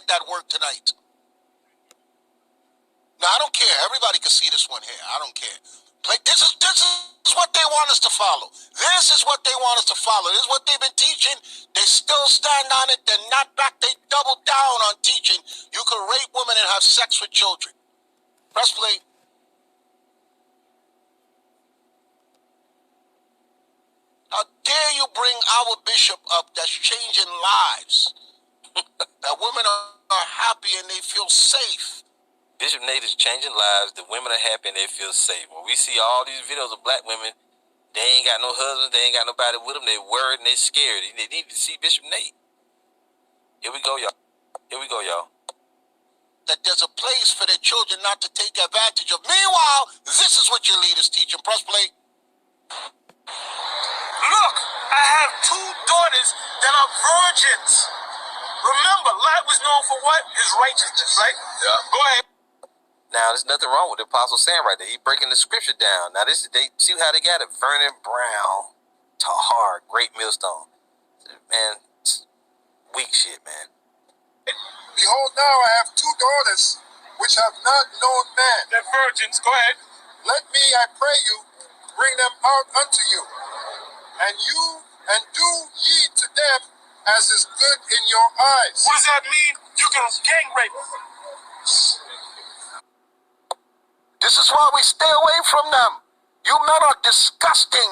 that work tonight. Now, I don't care. Everybody can see this one here. I don't care. This is what they want us to follow. This is what they want us to follow. This is what they've been teaching. They still stand on it. They're not back. They double down on teaching. You can rape women and have sex with children. Press play. How dare you bring our bishop up that's changing lives? That women are happy and they feel safe. Bishop Nate is changing lives. The women are happy and they feel safe. When we see all these videos of black women, they ain't got no husbands, they ain't got nobody with them, they worried and they scared. They need to see Bishop Nate. Here we go, y'all. Here we go, y'all. That there's a place for their children not to take advantage of. Meanwhile, this is what your leaders teach them. Press play. Look, I have 2 daughters that are virgins. Remember, Lot was known for what? His righteousness, right? Yeah. Go ahead. Now, there's nothing wrong with the Apostle Sam right there. He's breaking the scripture down. Now, they see how they got it. Vernon Brown, Tahar, Great Millstone. Man, weak shit, man. Behold, now I have 2 daughters which have not known man. They're virgins. Go ahead. Let me, I pray you, bring them out unto you. And do ye to them as is good in your eyes. What does that mean? You can gang rape. This is why we stay away from them. You men are disgusting.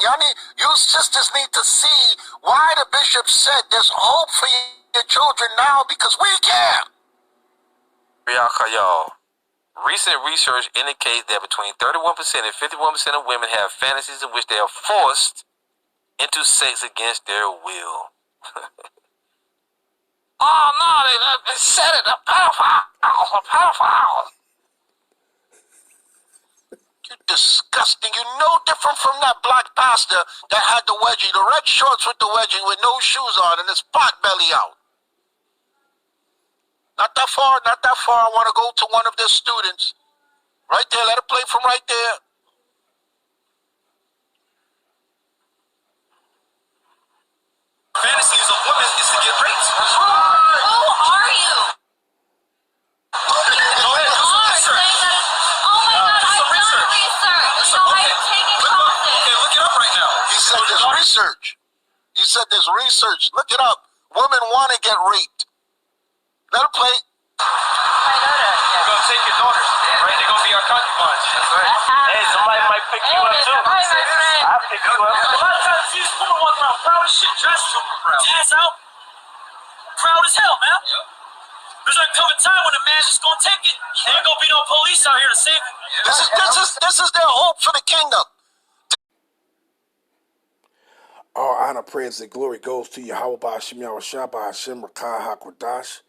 You sisters need to see why the bishop said there's hope for your children now, because we care. Y'all. Recent research indicates that between 31% and 51% of women have fantasies in which they are forced into sex against their will. Oh no, they said it, a pedophile. You're disgusting. You're no different from that black pastor that had the wedgie, the red shorts with the wedgie with no shoes on and his pot belly out. Not that far, not that far. I want to go to one of their students. Right there, let it play from right there. Fantasies of women is to get raped. Who are you? Go ahead, do some research. Oh my God, I've done research. You know, I'm taking classes. Okay, look it up right now. He said there's research. He said there's research. Look it up. Women want to get raped. Let it play. My daughter, yeah. We're going to take your daughters, right? They're going to be our concubines. That's right. Hey, somebody might pick you up too. Hi, my friend. I'll pick you up. A lot of times you see this woman walking around proud as shit, dressed super proud. Ass out. Proud as hell, man. Yep. There's gonna come a time when the man's just gonna take it. There ain't gonna be no police out here to save him. This is their hope for the kingdom. All honor, praise, and glory goes to Yahweh Ba'Hashem Yahushua Ba'Hashem Rakah HaKodash,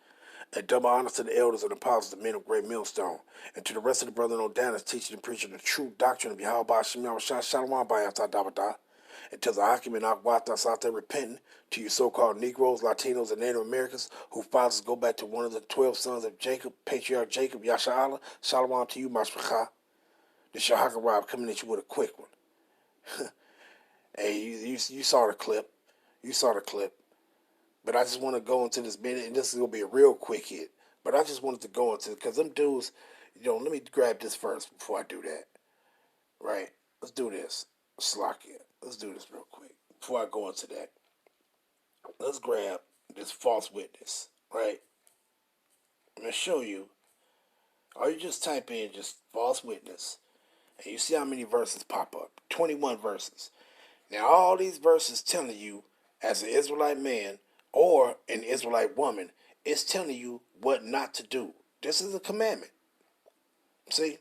and double honor to the elders and apostles, the men of Great Millstone, and to the rest of the brethren on down teaching and preaching the true doctrine of Yahweh Ba'Hashem Yahushua Shalom Ba'Yatah Dabada, and to the Hakim and Akwatas out there repenting, to you so-called Negroes, Latinos, and Native Americans whose fathers go back to one of the 12 sons of Jacob, patriarch Jacob, Yasha'Allah, Shalom to you, Mashpachah. This Shahaka Rob coming at you with a quick one. Hey, you saw the clip. You saw the clip. But I just want to go into this minute, and this is going to be a real quick hit. But I just wanted to go into it, because them dudes, let me grab this first before I do that. Right? Let's do this. Slakia. Let's do this real quick before I go into that. Let's grab this false witness. Right? I'm going to show you. Or you just type in just false witness, and you see how many verses pop up. 21 verses. Now, all these verses telling you, as an Israelite man or an Israelite woman, it's telling you what not to do. This is a commandment. See?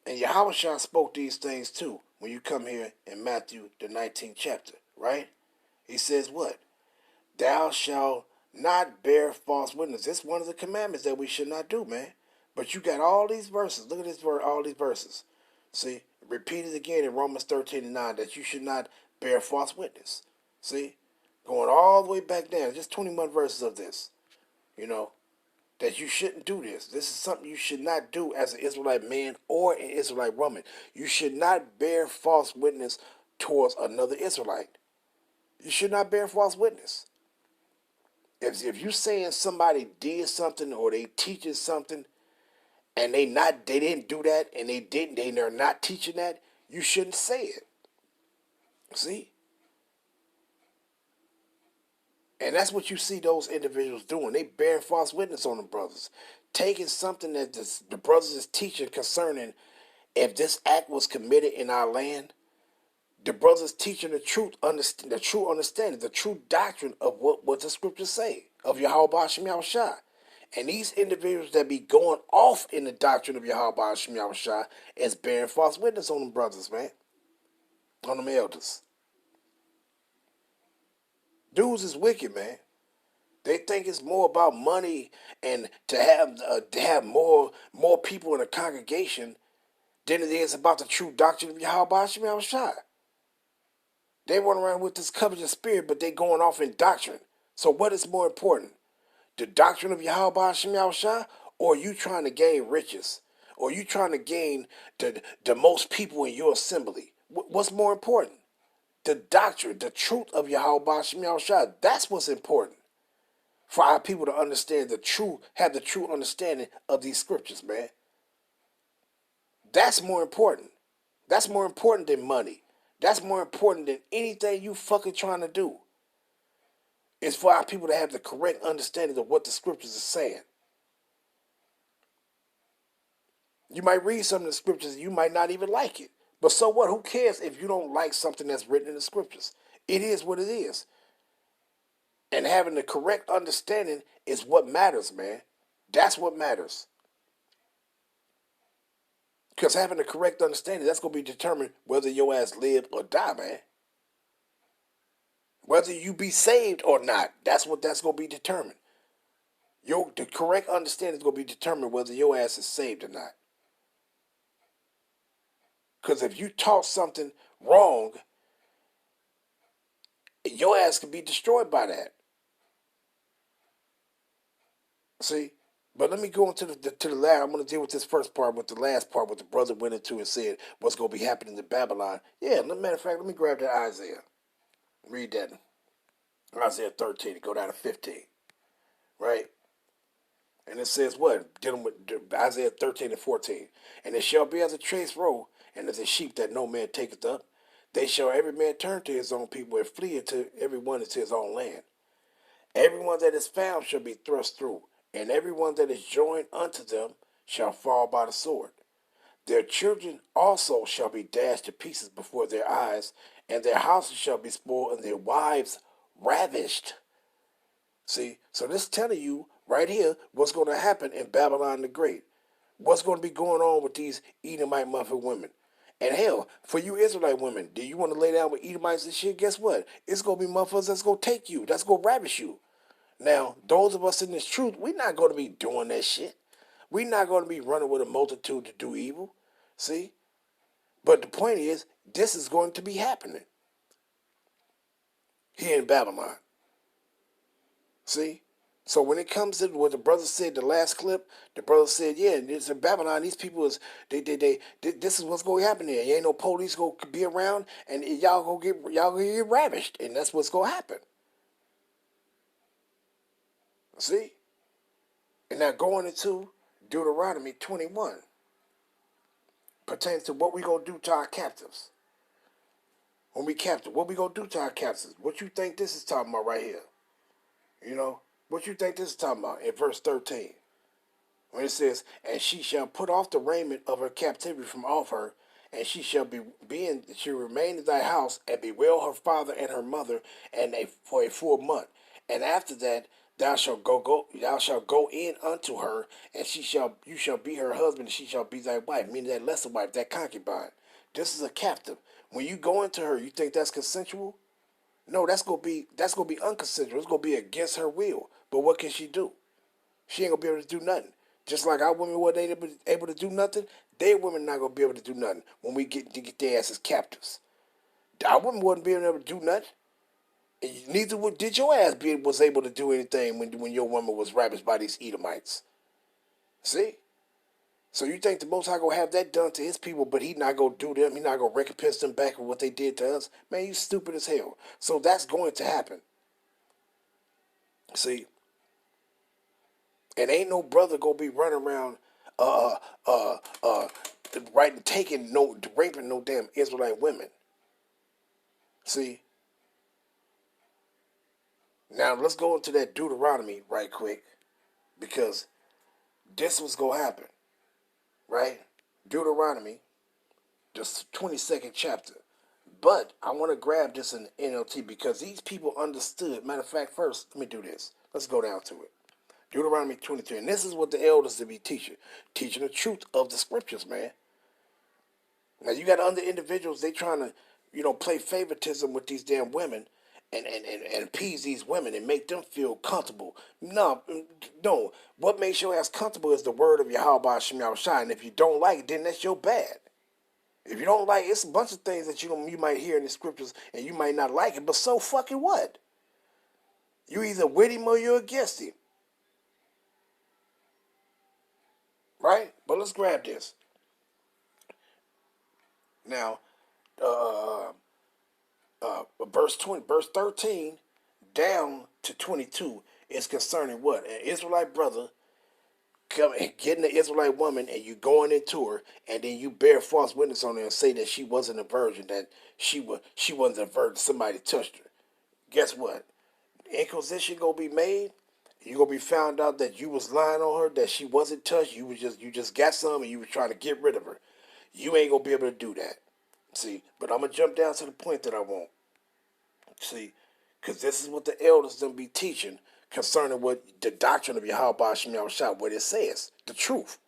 And Yahushua spoke these things too when you come here in Matthew, the 19th chapter, right? He says what? Thou shalt not bear false witness. It's one of the commandments that we should not do, man. But you got all these verses. Look at this verse, all these verses. See? Repeated again in Romans 13:9 that you should not bear false witness. See? Going all the way back down. Just 21 verses of this. That you shouldn't do this. This is something you should not do as an Israelite man or an Israelite woman. You should not bear false witness towards another Israelite. You should not bear false witness. If you saying somebody did something or they teaching something and they didn't do that and they're not teaching that, you shouldn't say it. See? And that's what you see those individuals doing. They bearing false witness on the brothers. Taking something that the brothers is teaching concerning if this act was committed in our land, the brothers teaching the true understanding, the true doctrine of what the scriptures say of Yahweh Hashem Yahushua. And these individuals that be going off in the doctrine of Yahweh Hashem Yahushua is bearing false witness on them brothers, man. On them elders. Dudes is wicked, man. They think it's more about money and to have more people in a congregation than it is about the true doctrine of Yahweh Hashem Yahushua. They run around with this covetous spirit, but they going off in doctrine. So what is more important? The doctrine of Yahweh Hashem Yahushua, or you trying to gain riches? Or you trying to gain the most people in your assembly? What's more important? The doctrine, the truth of Yahweh Hashem Yahushua. That's what's important. For our people to understand have the true understanding of these scriptures, man. That's more important. That's more important than money. That's more important than anything you fucking trying to do. It's for our people to have the correct understanding of what the scriptures are saying. You might read some of the scriptures and you might not even like it. But so what? Who cares if you don't like something that's written in the scriptures? It is what it is. And having the correct understanding is what matters, man. That's what matters. Because having the correct understanding, that's going to be determined whether your ass live or die, man. Whether you be saved or not, that's going to be determined. The correct understanding is going to be determined whether your ass is saved or not. Because if you taught something wrong, your ass could be destroyed by that. See? But let me go into the last. I'm going to deal with this first part, with the last part, what the brother went into and said what's going to be happening in Babylon. Yeah, matter of fact, let me grab that Isaiah. Read that. Isaiah 13, go down to 15. Right? And it says what? Dealing with Isaiah 13 and 14. And it shall be as a trace row, and as a sheep that no man taketh up. They shall every man turn to his own people and flee into every one into his own land. Everyone that is found shall be thrust through, and everyone that is joined unto them shall fall by the sword. Their children also shall be dashed to pieces before their eyes, and their houses shall be spoiled, and their wives ravished. See, so this telling you right here what's going to happen in Babylon the Great. What's going to be going on with these Edomite motherfucking women. And hell, for you Israelite women, do you want to lay down with Edomites and shit? Guess what? It's going to be motherfuckers that's going to take you. That's going to ravish you. Now, those of us in this truth, we're not going to be doing that shit. We're not going to be running with a multitude to do evil. See? But the point is, this is going to be happening here in Babylon. See? So when it comes to what the brother said, the last clip, the brother said, yeah, it's in Babylon. These people this is what's going to happen there. Ain't no police going to be around, and y'all going to get ravished, and that's what's going to happen. See? And now going into Deuteronomy 21 pertains to what we going to do to our captives. When we captive, what we going to do to our captives? What you think this is talking about right here? You know? What you think this is talking about in verse 13? When it says, and she shall put off the raiment of her captivity from off her, and she shall remain in thy house, and bewail her father and her mother, for a full month. And after that, thou shalt go in unto her, and you shall be her husband, and she shall be thy wife, meaning that lesser wife, that concubine. This is a captive. When you go into her, you think that's consensual? No, that's gonna be unconsensual. It's gonna be against her will. But what can she do? She ain't gonna be able to do nothing. Just like our women weren't able to do nothing, their women not gonna be able to do nothing when we get their asses captives. Our women wasn't being able to do nothing. And neither did your ass was able to do anything when your woman was ravished by these Edomites. See? So you think the Most High gonna have that done to his people, but he not gonna do them, he not gonna recompense them back for what they did to us? Man, you stupid as hell. So that's going to happen. See, and ain't no brother gonna be running around uh uh uh right taking no raping no damn Israelite women. See, now let's go into that Deuteronomy right quick, because this was gonna happen, right? Deuteronomy, the 22nd chapter. But I want to grab this in the NLT because these people understood. Matter of fact, first, let me do this. Let's go down to it. Deuteronomy 23. And this is what the elders to be teaching the truth of the scriptures, man. Now, you got other individuals, they trying to, play favoritism with these damn women and appease these women and make them feel comfortable. No, no. What makes your ass comfortable is the word of Yahweh Shem Yahushua. And if you don't like it, then that's your bad. If you don't like it, it's a bunch of things that you might hear in the scriptures and you might not like it, but so fucking what? You either with him or you're against him. Right? But let's grab this. Now, verse 13 down to 22 is concerning what? An Israelite brother getting an Israelite woman and you going into her and then you bear false witness on her and say that she wasn't a virgin, that she wasn't a virgin, somebody touched her. Guess what? Inquisition gonna be made. You gonna be found out that you was lying on her, that she wasn't touched. You just got some and you were trying to get rid of her. You ain't gonna be able to do that. See, but I'm gonna jump down to the point that I want. See, because this is what the elders gonna be teaching concerning what the doctrine of Yahweh Shem Yahushua, what it says, the truth.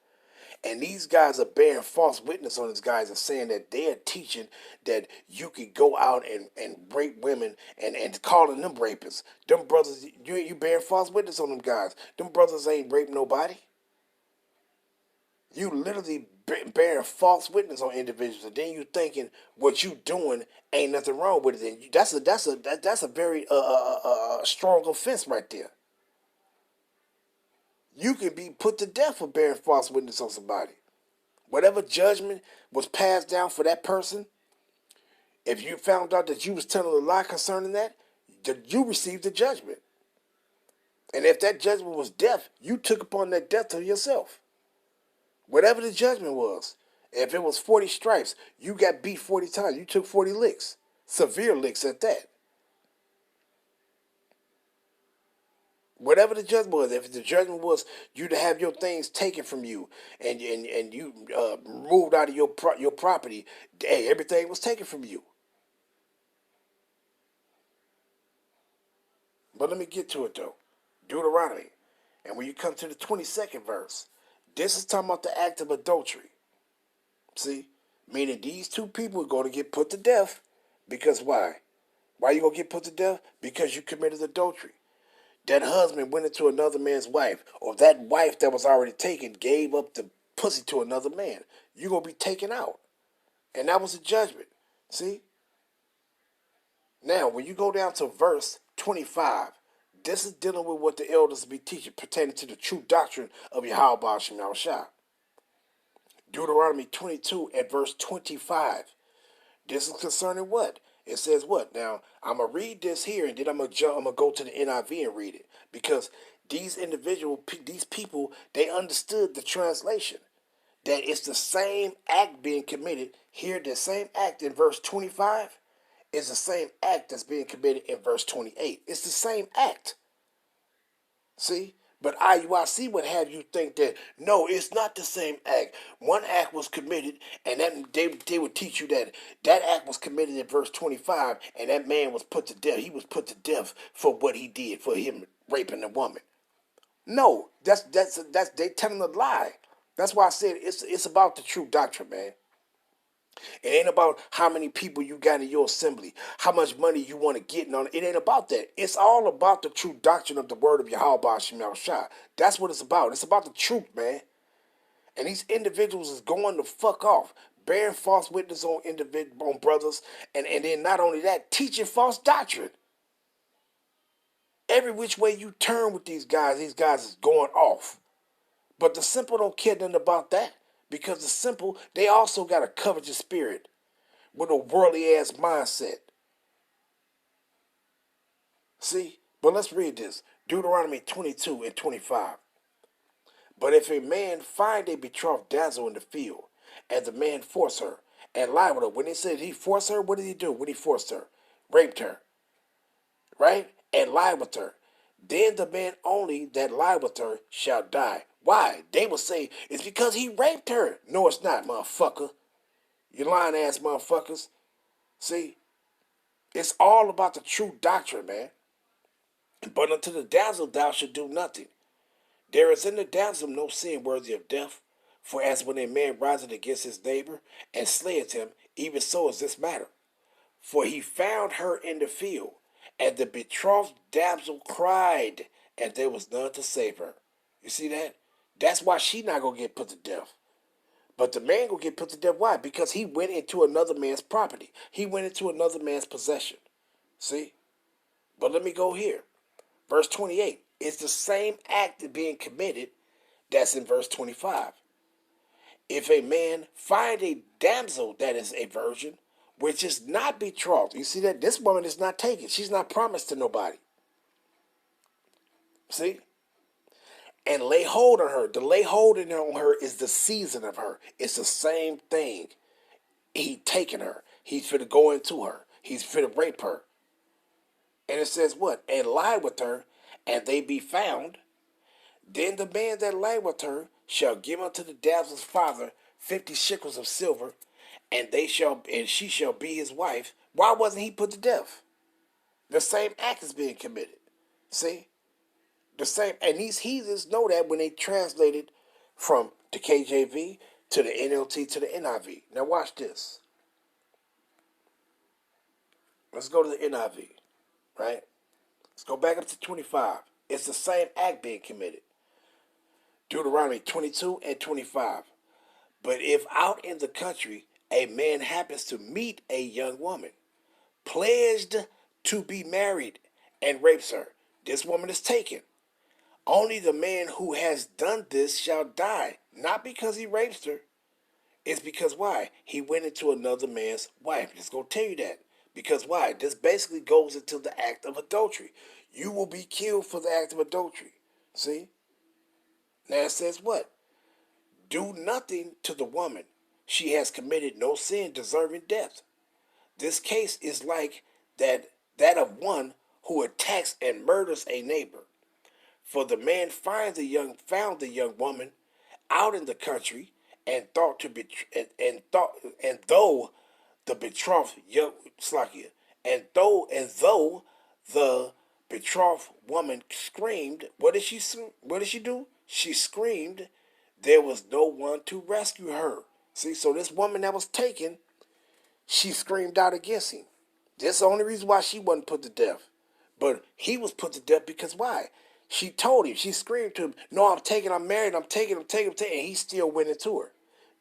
And these guys are bearing false witness on these guys and saying that they're teaching that you could go out and rape women and calling them rapists. Them brothers, you bearing false witness on them guys. Them brothers ain't raped nobody. You literally bearing false witness on individuals, and then you thinking what you doing ain't nothing wrong with it. And that's a very strong offense right there. You can be put to death for bearing false witness on somebody. Whatever judgment was passed down for that person, if you found out that you was telling a lie concerning that, you received the judgment. And if that judgment was death, you took upon that death to yourself. Whatever the judgment was. If it was 40 stripes, you got beat 40 times. You took 40 licks. Severe licks at that. Whatever the judgment was, if the judgment was you to have your things taken from you and you moved out of your property, hey, everything was taken from you. But let me get to it though. Deuteronomy. And when you come to the 22nd verse, this is talking about the act of adultery. See? Meaning these two people are going to get put to death. Because why? Why are you going to get put to death? Because you committed adultery. That husband went into another man's wife, or that wife that was already taken gave up the pussy to another man. You're going to be taken out. And that was a judgment. See? Now, when you go down to verse 25, this is dealing with what the elders be teaching pertaining to the true doctrine of Yahweh Shem Yahushua. Deuteronomy 22 at verse 25. This is concerning what? It says what? Now, I'm going to read this here and then I'm going to go to the NIV and read it. Because these people, they understood the translation. That it's the same act being committed. Here, the same act in verse 25 is the same act that's being committed in verse 28. It's the same act. See? But IUIC would have you think that, no, it's not the same act. One act was committed, and that they would teach you that act was committed in verse 25, and that man was put to death. He was put to death for what he did, for him raping a woman. No, that's they telling a lie. That's why I said it's about the true doctrine, man. It ain't about how many people you got in your assembly, how much money you want to get on. It ain't about that. It's all about the true doctrine of the word of Yahweh Shem Yahushua. That's what it's about. It's about the truth, man. And these individuals is going to fuck off, bearing false witness on brothers, and then not only that, teaching false doctrine. Every which way you turn with these guys is going off. But the simple don't care nothing about that. Because the simple, they also got a covetous spirit with a worldly ass mindset. See? But let's read this. Deuteronomy 22 and 25. But if a man find a betrothed damsel in the field, and the man force her, and lie with her, when he said he forced her, what did he do when he forced her? Raped her, right? And lie with her. Then the man only that lie with her shall die. Why? They will say, it's because he raped her. No, it's not, motherfucker. You lying ass motherfuckers. See? It's all about the true doctrine, man. But unto the damsel thou shalt do nothing. There is in the damsel no sin worthy of death. For as when a man riseth against his neighbor, and slayeth him, even so is this matter. For he found her in the field, and the betrothed damsel cried, and there was none to save her. You see that? That's why she not going to get put to death. But the man going to get put to death. Why? Because he went into another man's property. He went into another man's possession. See? But let me go here. Verse 28. It's the same act being committed that's in verse 25. If a man find a damsel that is a virgin, which is not betrothed. You see that? This woman is not taken. She's not promised to nobody. See? And lay hold on her. The lay hold on her is the season of her. It's the same thing. He taken her. He's finna go into her. He's finna rape her. And it says what? And lie with her, and they be found. Then the man that lay with her shall give unto the damsel's father 50 shekels of silver, and she shall be his wife. Why wasn't he put to death? The same act is being committed. See? The same, and these heathens know that when they translate it from the KJV to the NLT to the NIV. Now watch this. Let's go to the NIV, right? Let's go back up to 25. It's the same act being committed. Deuteronomy 22 and 25. But if out in the country a man happens to meet a young woman, pledged to be married, and rapes her, this woman is taken. Only the man who has done this shall die, not because he raped her. It's because why? He went into another man's wife. Just gonna tell you that. Because why? This basically goes into the act of adultery. You will be killed for the act of adultery. See? Now it says what? Do nothing to the woman. She has committed no sin deserving death. This case is like that of one who attacks and murders a neighbor. For the man found the young woman out in the country, and thought to be and though the betrothed young Slakia, and though the betrothed woman screamed, what did she do? She screamed. There was no one to rescue her. See, so this woman that was taken, she screamed out against him. That's the only reason why she wasn't put to death. But he was put to death because why? She told him, she screamed to him, no, I'm married, I'm taking, and he still went into her.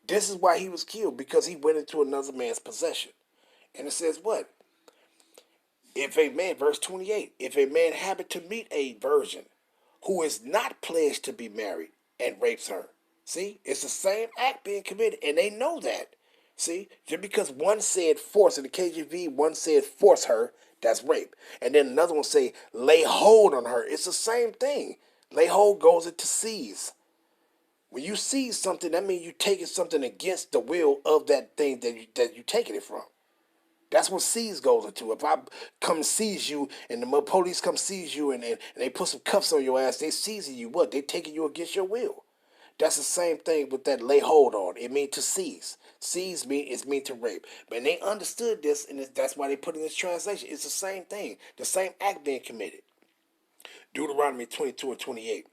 This is why he was killed, because he went into another man's possession. And it says what? If a man, verse 28, if a man happen to meet a virgin who is not pledged to be married and rapes her. See, it's the same act being committed, and they know that. See, just because one said force in the KJV, one said force her, that's rape. And then another one say lay hold on her. It's the same thing. Lay hold goes into seize. When you seize something, that means you taking something against the will of that thing that you taking it from. That's what seize goes into. If I come seize you and the police come seize you and they put some cuffs on your ass, they seizing you. What? They taking you against your will. That's the same thing with that lay hold on. It means to seize. Seize means to rape. But they understood this, and that's why they put in this translation. It's the same thing. The same act being committed. Deuteronomy 22 and 28.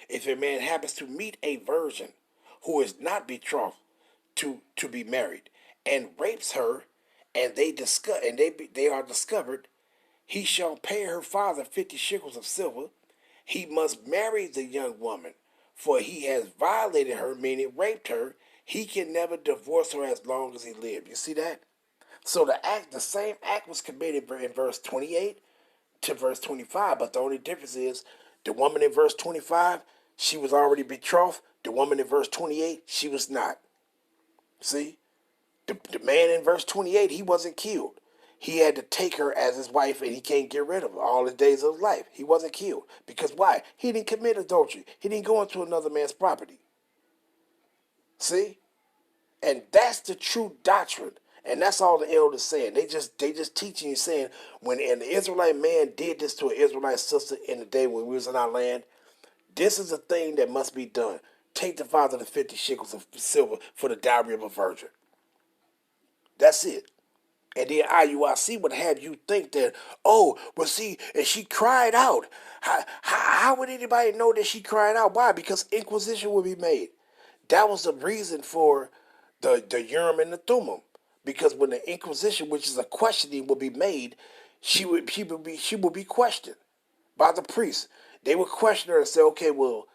If a man happens to meet a virgin who is not betrothed to be married and rapes her, and they are discovered, he shall pay her father 50 shekels of silver. He must marry the young woman, for he has violated her, meaning raped her. He can never divorce her as long as he lived. You see that? So the same act was committed in verse 28 to verse 25, but the only difference is the woman in verse 25, she was already betrothed. The woman in verse 28, she was not. See? The man in verse 28, he wasn't killed. he had to take her as his wife, and he can't get rid of her all the days of his life. He wasn't killed. Because why? He didn't commit adultery. He didn't go into another man's property. See? And that's the true doctrine. And that's all the elders saying. They just teaching you, saying, when an Israelite man did this to an Israelite sister in the day when we was in our land, this is a thing that must be done. Take the 550 shekels of silver for the dowry of a virgin. That's it. And then IUIC would have you think that, oh, well, see, and she cried out. How would anybody know that she cried out? Why? Because inquisition would be made. That was the reason for the Urim and the Thummim. Because when the inquisition, which is a questioning, would be made, she would be questioned by the priest. They would question her and say, okay, well,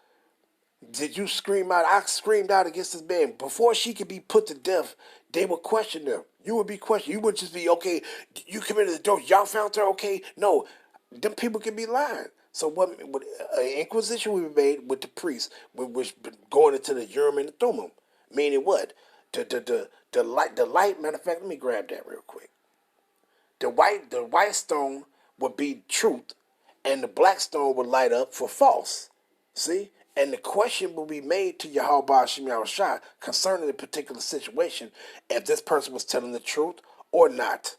did you scream out? I screamed out against this man. Before she could be put to death, they would question them. You would be questioned. You would just be, okay, you committed the adultery. Y'all found her, okay? No, them people can be lying. So what an inquisition would be made with the priest, which going into the Urim and the Thummim. Meaning what? The light, matter of fact, let me grab that real quick. The white stone would be truth, and the black stone would light up for false. See? And the question will be made to Yahweh Shem Yahushua concerning the particular situation, if this person was telling the truth or not.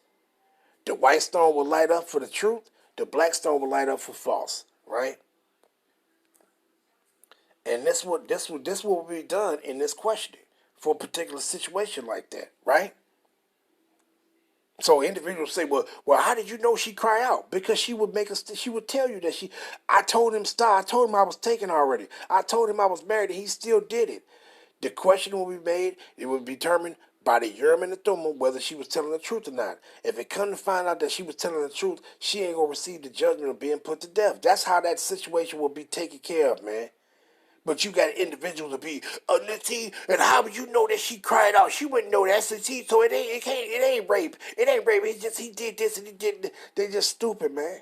The white stone will light up for the truth, the black stone will light up for false, right? And this will be done in this questioning for a particular situation like that, right? So individuals say, well, how did you know she cried out? Because she would she would tell you that I told him stop. I told him I was taken already. I told him I was married, and he still did it. The question will be made. It will be determined by the Urim and the Thummim whether she was telling the truth or not. If it come to find out that she was telling the truth, she ain't gonna receive the judgment of being put to death. That's how that situation will be taken care of, man. But you got individuals to be, see, and how would you know that she cried out? She wouldn't know that. See, so it ain't rape. It ain't rape. It's just he did this and he did. They just stupid, man.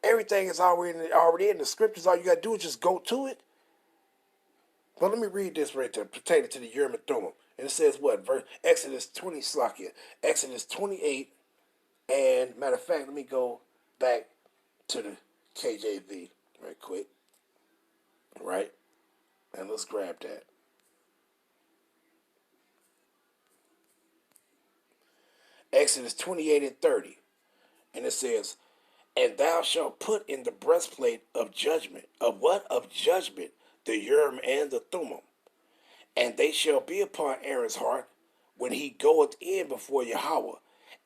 Everything is already in the scriptures. All you got to do is just go to it. Well, let me read this right there, pertaining to the Urim and Thummim. And it says what? Exodus 20, Slakia. Exodus 28, and matter of fact, let me go back to the KJV right quick. Right? And let's grab that. Exodus 28 and 30. And it says, and thou shalt put in the breastplate of judgment. Of what? Of judgment. The Urim and the Thummim. And they shall be upon Aaron's heart when he goeth in before Yahweh.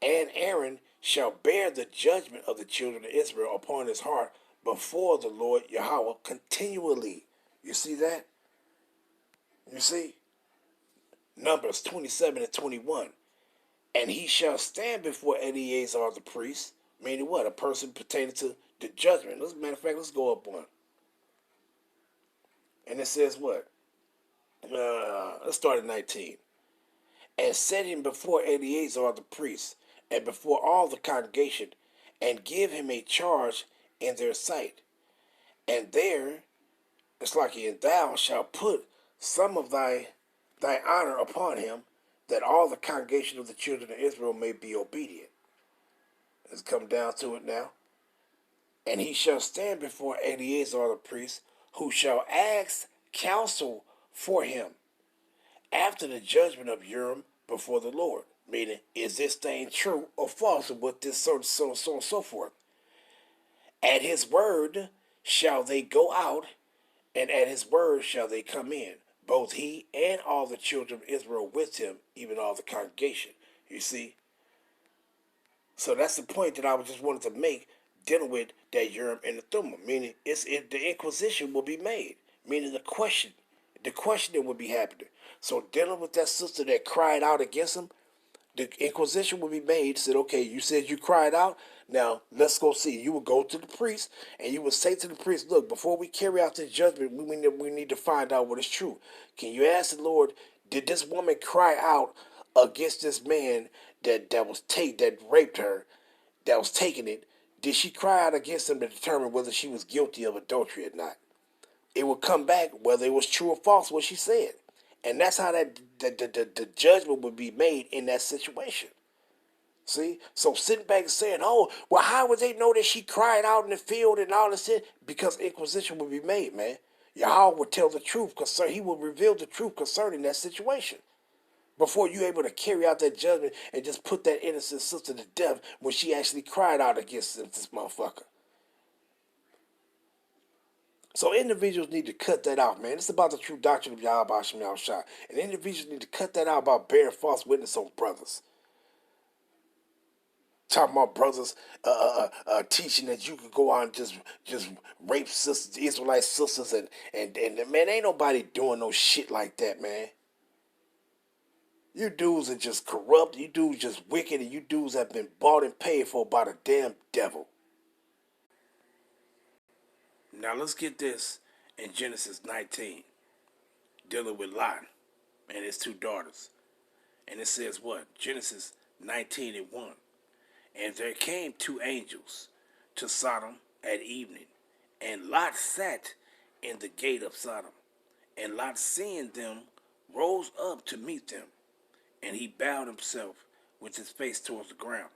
And Aaron shall bear the judgment of the children of Israel upon his heart before the Lord Yahweh continually. You see that? You see? Numbers 27 and 21. And he shall stand before Eleazar the priest, meaning what? A person pertaining to the judgment. Matter of fact, let's go up one. And it says what? Let's start at 19. And set him before Eleazar the priest, and before all the congregation, and give him a charge in their sight. And there, it's like, and thou shalt put some of thy honor upon him, that all the congregation of the children of Israel may be obedient. Let's come down to it now. And he shall stand before Eleazar the priest, who shall ask counsel for him after the judgment of Urim before the Lord. Meaning, is this thing true or false, and what this so and so forth. At his word shall they go out, and at his word shall they come in, both he and all the children of Israel with him, even all the congregation. You see? So that's the point that I just wanted to make, dealing with that Urim and the Thummim. Meaning, the inquisition will be made. Meaning the questioning will be happening. So dealing with that sister that cried out against him, the inquisition will be made. Said, okay, you said you cried out. Now, let's go see. You would go to the priest, and you would say to the priest, look, before we carry out this judgment, we need to find out what is true. Can you ask the Lord, did this woman cry out against this man that raped her, that was taking it? Did she cry out against him to determine whether she was guilty of adultery or not? It would come back whether it was true or false what she said. And that's how the judgment would be made in that situation. See? So sitting back and saying, oh, well, how would they know that she cried out in the field and all this shit? Because inquisition would be made, man. Yahweh would tell the truth, he will reveal the truth concerning that situation. Before you're able to carry out that judgment and just put that innocent sister to death when she actually cried out against this motherfucker. So individuals need to cut that out, man. It's about the true doctrine of Yahweh Shem Yahushua. And individuals need to cut that out about bearing false witness on brothers. Talking about brothers teaching that you could go out and just rape sisters, Israelite sisters, and man, ain't nobody doing no shit like that, man. You dudes are just corrupt, you dudes just wicked, and you dudes have been bought and paid for by the damn devil. Now let's get this in Genesis 19, dealing with Lot and his two daughters. And it says what? Genesis 19:1. And there came two angels to Sodom at evening, and Lot sat in the gate of Sodom. And Lot, seeing them, rose up to meet them, and he bowed himself with his face towards the ground.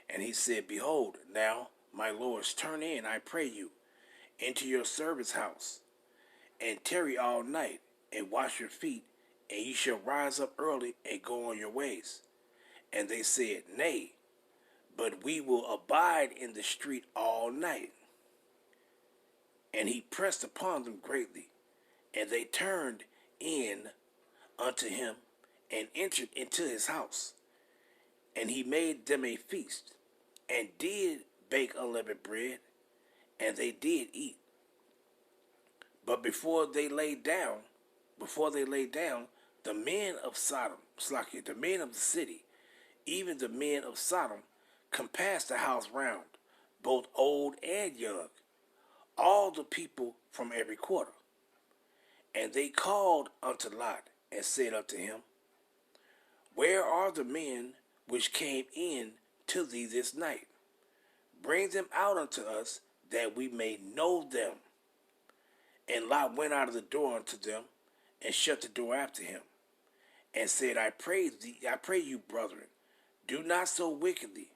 And he said, Behold, now, my lords, turn in, I pray you, into your servant's house, and tarry all night, and wash your feet, and ye shall rise up early and go on your ways. And they said, Nay, but we will abide in the street all night. And he pressed upon them greatly, and they turned in unto him, and entered into his house. And he made them a feast, and did bake unleavened bread, and they did eat. But before they lay down, the men of Sodom, the men of the city, even the men of Sodom, compassed the house round, both old and young, all the people from every quarter. And they called unto Lot, and said unto him, Where are the men which came in to thee this night? Bring them out unto us, that we may know them. And Lot went out of the door unto them, and shut the door after him, and said, I pray you, brethren, do not so wickedly.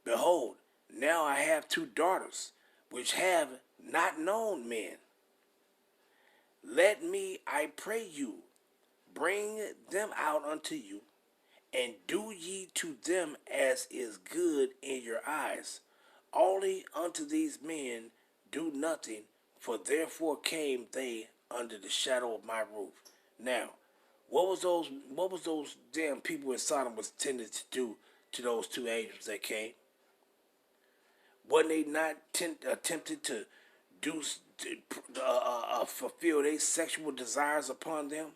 Behold, now I have two daughters, which have not known men. Let me, I pray you, bring them out unto you, and do ye to them as is good in your eyes. Only unto these men do nothing, for therefore came they under the shadow of my roof. Now, what was those damn people in Sodom was intended to do to those two angels that came? Wasn't they not attempted to fulfill their sexual desires upon them?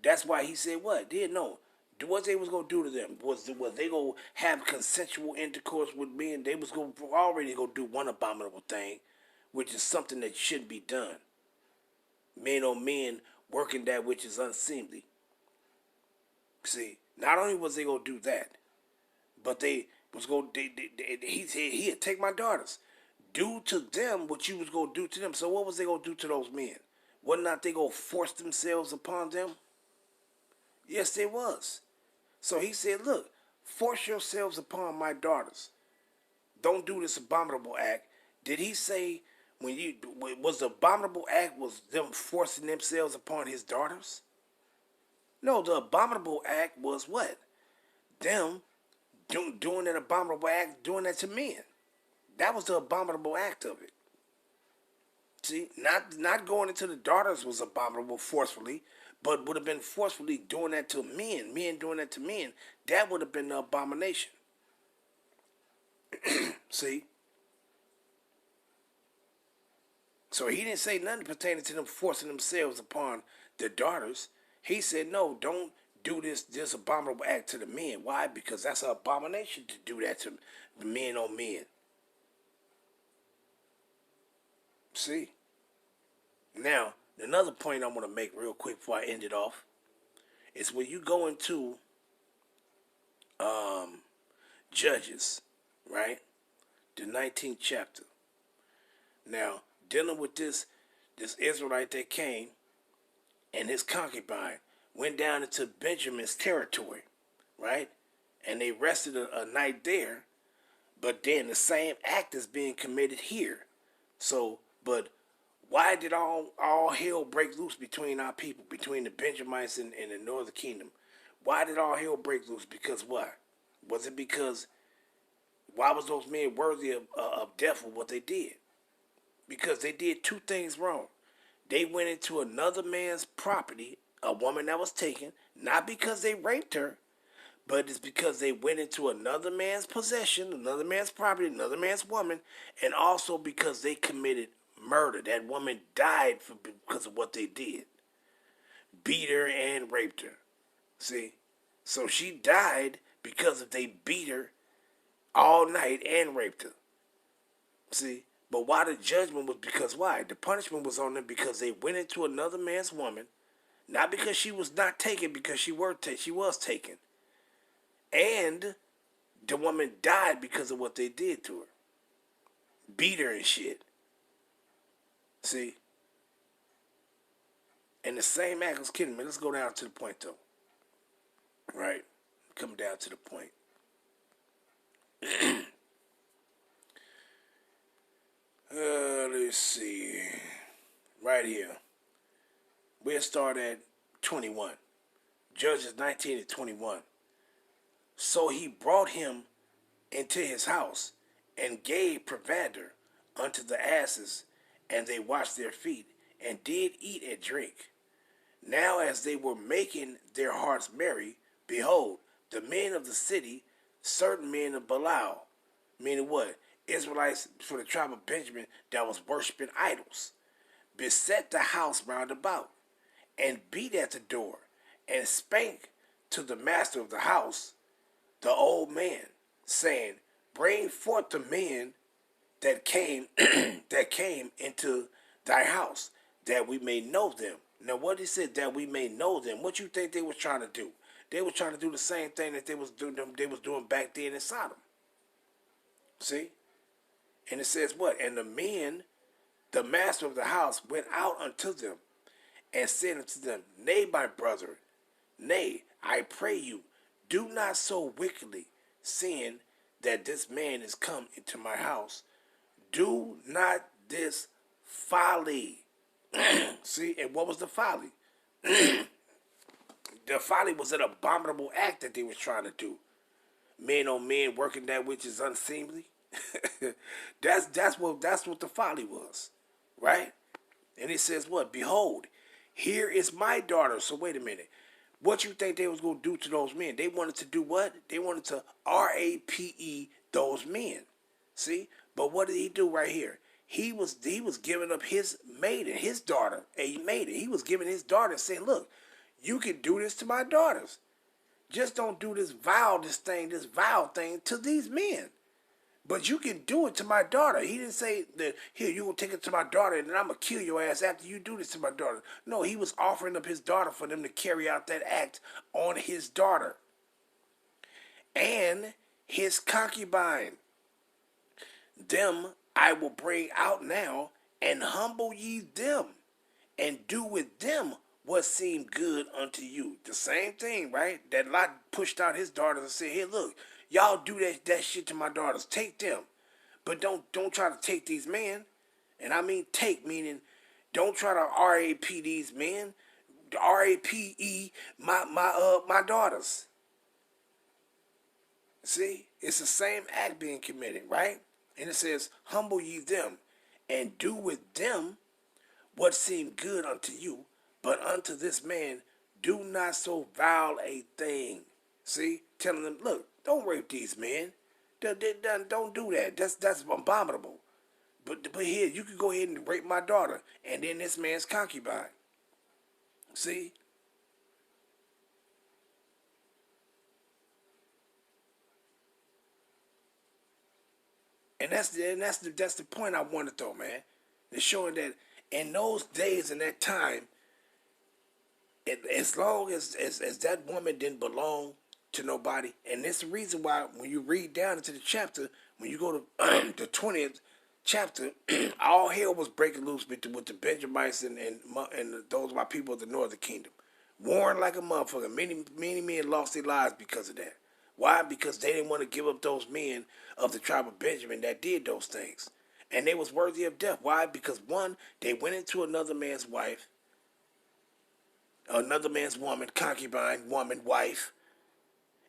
That's why he said what? They didn't know. What they was going to do to them? Was they going to have consensual intercourse with men? They was going to already go do one abominable thing, which is something that shouldn't be done. Men on men working that which is unseemly. See, not only was they going to do that, but they was going to, he said, here, take my daughters. Do to them what you was going to do to them. So what was they going to do to those men? Wasn't not they going to force themselves upon them? Yes, they was. So he said, look, force yourselves upon my daughters. Don't do this abominable act. Did he say was the abominable act was them forcing themselves upon his daughters? No, the abominable act was what? Them doing that abominable act, doing that to men. That was the abominable act of it. See, not going into the daughters was abominable forcefully, but would have been forcefully doing that to men doing that to men. That would have been the abomination. See? So he didn't say nothing pertaining to them forcing themselves upon the daughters. He said, no, don't do this abominable act to the men. Why? Because that's an abomination to do that to the men on men. See? Now, another point I want to make real quick before I end it off is when you go into Judges, right? The 19th chapter. Now, dealing with this Israelite that came and his concubine went down into Benjamin's territory, right? And they rested a night there, but then the same act is being committed here. So, but why did all hell break loose between our people, between the Benjamites and the northern kingdom? Why did all hell break loose? Because what? Was it because, why was those men worthy of death for what they did? Because they did two things wrong. They went into another man's property, a woman that was taken, not because they raped her, but it's because they went into another man's possession, another man's property, another man's woman, and also because they committed murder. That woman died because of what they did. Beat her and raped her. See? So she died because they beat her all night and raped her. See? But why the judgment was because why? The punishment was on them because they went into another man's woman, not because she was not taken, because she was taken. And the woman died because of what they did to her. Beat her and shit. See? And the same act was kidding me. Let's go down to the point though. Right? Come down to the point. Let's see. Right here. We'll start at 21. Judges 19 and 21. So he brought him into his house and gave provender unto the asses, and they washed their feet, and did eat and drink. Now as they were making their hearts merry, behold, the men of the city, certain men of Belial, meaning what? Israelites from the tribe of Benjamin that was worshiping idols, beset the house round about, and beat at the door, and spake to the master of the house, the old man, saying, bring forth the men that came that came into thy house, that we may know them. Now what he said, that we may know them, what you think they were trying to do? They were trying to do the same thing that they was doing back then in Sodom. See? And it says what? And the men, the master of the house, went out unto them, and said unto them, nay, my brethren, nay, I pray you, do not so wickedly, seeing that this man is come into my house. Do not this folly. See, and what was the folly? The folly was an abominable act that they were trying to do. Men on men working that which is unseemly. that's what the folly was, right? And it says what? Behold, here is my daughter. So wait a minute. What you think they was going to do to those men? They wanted to do what? They wanted to rape those men. See? But what did he do right here? He was giving up his maiden, his daughter, a maiden. He was giving his daughter and saying, look, you can do this to my daughters. Just don't do this vile thing to these men. But you can do it to my daughter. He didn't say that, here, you will take it to my daughter and then I'm going to kill your ass after you do this to my daughter. No, he was offering up his daughter for them to carry out that act on his daughter. And his concubine. Them I will bring out now, and humble ye them, and do with them what seemed good unto you. The same thing, right? That Lot pushed out his daughters and said, here, look, y'all do that shit to my daughters. Take them. But don't try to take these men. And I mean take, meaning don't try to RAP these men. RAPE my daughters. See? It's the same act being committed, right? And it says, humble ye them, and do with them what seemed good unto you, but unto this man do not so vile a thing. See? Telling them, look, don't rape these men. Don't do that. That's abominable. But here, you can go ahead and rape my daughter, and then this man's concubine. See? And that's the point I wanted though, man. It's showing that in those days and that time, as long as that woman didn't belong to nobody, and that's the reason why when you read down into the chapter, when you go to the 20th chapter, all hell was breaking loose with the Benjamites and those of my people of the northern kingdom. Warring like a motherfucker. Many men lost their lives because of that. Why? Because they didn't want to give up those men of the tribe of Benjamin that did those things. And they was worthy of death. Why? Because one, they went into another man's wife, another man's woman, concubine, woman, wife.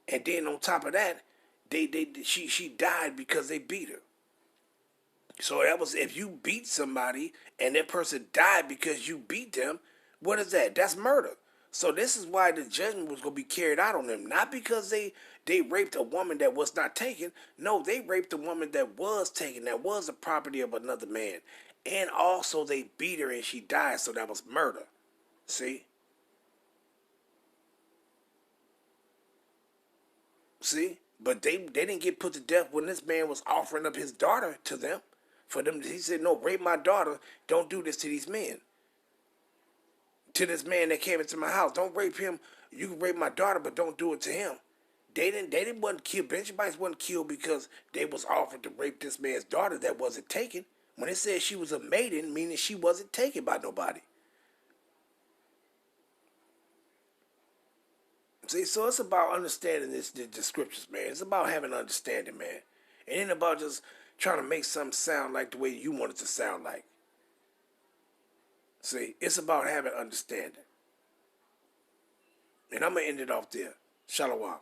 And then on top of that, she died because they beat her. So that was, if you beat somebody and that person died because you beat them, what is that? That's murder. So this is why the judgment was going to be carried out on them. Not because they raped a woman that was not taken. No, they raped a woman that was taken, that was the property of another man. And also they beat her and she died, so that was murder. See? See? But they didn't get put to death when this man was offering up his daughter to them. For them, he said, no, rape my daughter. Don't do this to these men. To this man that came into my house. Don't rape him. You can rape my daughter, but don't do it to him. They didn't wasn't killed. Benjamites wasn't killed because they was offered to rape this man's daughter that wasn't taken. When it said she was a maiden, meaning she wasn't taken by nobody. See, so it's about understanding the scriptures, man. It's about having understanding, man. It ain't about just trying to make something sound like the way you want it to sound like. See, it's about having understanding. And I'm going to end it off there. Shalom.